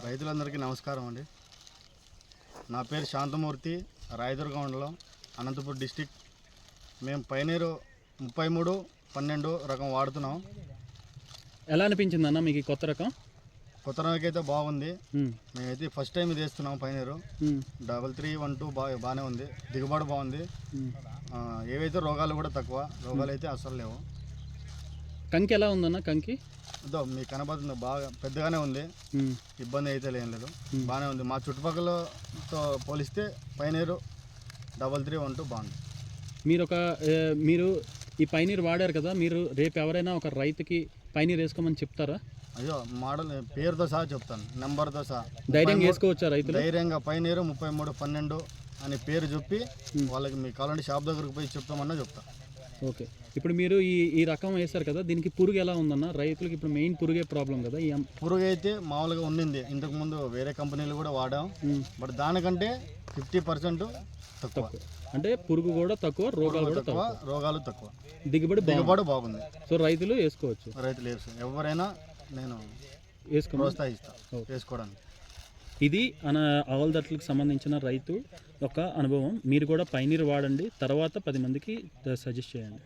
రైతులందరికీ నమస్కారం అండి. నా పేరు శాంతమూర్తి, రాయదుర్గ మండలం, అనంతపురం డిస్టిక్. మేము పైనీరు 33-12 రకం వాడుతున్నాం. ఎలా అనిపించింది అన్న మీకు కొత్త రకం? కొత్త రకం అయితే బాగుంది. మేమైతే ఫస్ట్ టైం ఇది వేస్తున్నాం. పైనీరు 3312 బాగానే ఉంది, దిగుబడి బాగుంది. ఏవైతే రోగాలు కూడా తక్కువ, రోగాలు అయితే అసలు లేవు. కంకి ఎలా ఉందన్న? కంకి మీకు కనబడుతుంది, బాగా పెద్దగానే ఉంది, ఇబ్బంది అయితే లేదు, బాగానే ఉంది. మా చుట్టుపక్కలతో పోలిస్తే పైనీరు 3312 బాగుంది. మీరు ఈ పైనీరు వాడారు కదా, మీరు రేపు ఎవరైనా ఒక రైతుకి పైనీరు వేసుకోమని చెప్తారా? అయ్యో, మోడల్ పేరుతో సహా చెప్తాను, నెంబర్తో సహా. ధైర్యంగా వేసుకోవచ్చా రైతులు? ధైర్యంగా పైనీరు 3312 అని పేరు చెప్పి వాళ్ళకి మీకు కావాలంటే షాప్ దగ్గరకు పోయి చెప్తామన్నా చెప్తా. ఓకే, ఇప్పుడు మీరు ఈ రకం వేశారు కదా, దీనికి పురుగు ఎలా ఉందన్న? రైతులకి ఇప్పుడు మెయిన్ పురుగే ప్రాబ్లం కదా. ఈ పురుగు అయితే మామూలుగా ఉండింది, ఇంతకుముందు వేరే కంపెనీలు కూడా వాడాం, బట్ దానికంటే 50% తక్కువ. అంటే పురుగు కూడా తక్కువ, రోగాలు కూడా తక్కువ, రోగాలు తక్కువ, దిగుబడి బాగుంది. సో రైతులు వేసుకోవచ్చు, ఎవరైనా నేను ప్రోత్సహిస్తాను వేసుకోవడానికి. ఇది ఆవలదట్లకు సంబంధించిన రైతు యొక్క అనుభవం. మీరు కూడా పైనీరు వాడండి, తర్వాత 10 మందికి సజెస్ట్ చేయండి.